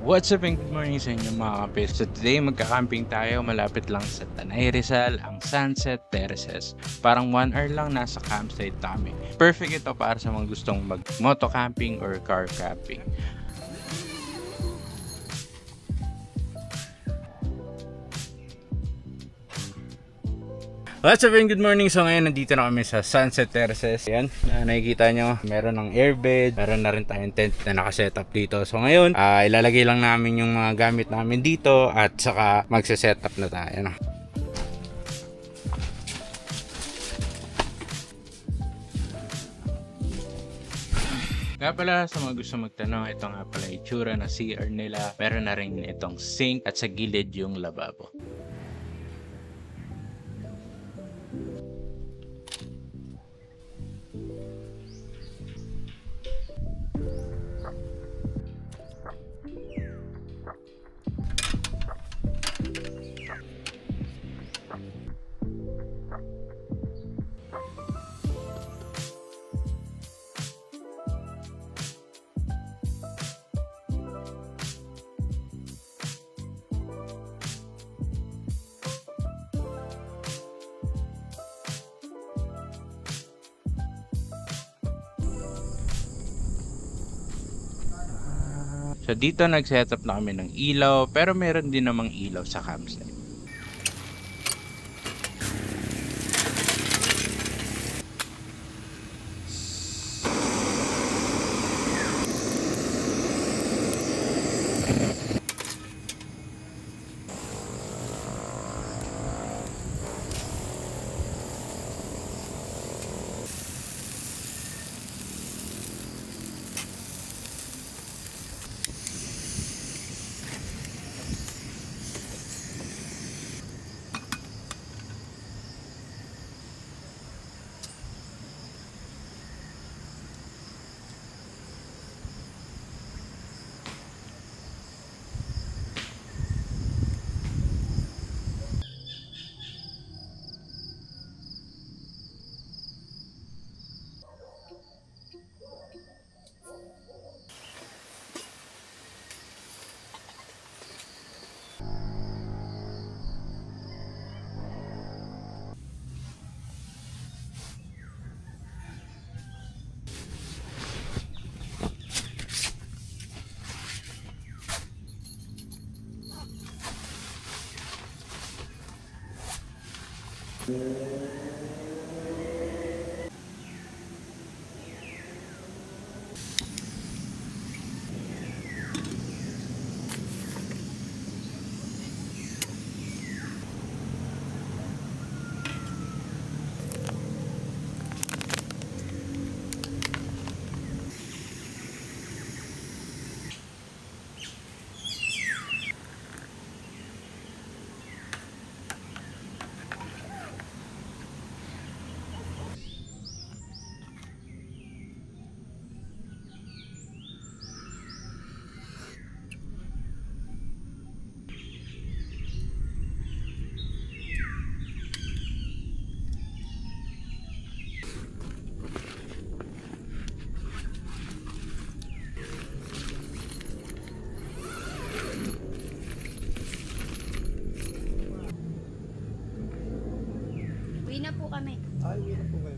What's up and good morning sa inyo mga kapis. So today magka-camping tayo malapit lang sa Tanay Rizal, ang Sunset Terraces. Parang 1 hour lang nasa campsite kami. Perfect ito para sa mga gustong mag-moto camping or car camping. What's up and good morning. So ngayon nandito na kami sa Sunset Terraces. Ayan, nakikita nyo, meron ng airbed, meron na rin tayong tent na nakasetup dito. So ngayon, ilalagay lang namin yung mga gamit namin dito at saka magse-setup na tayo. No? Nga pala sa mga gusto magtanong, ito nga pala itsura na CR nila. Meron na rin itong sink at sa gilid yung lababo. So dito nag-setup na kami ng ilaw, pero meron din namang ilaw sa campsite. Uwi na po kami. Ay, uwi na po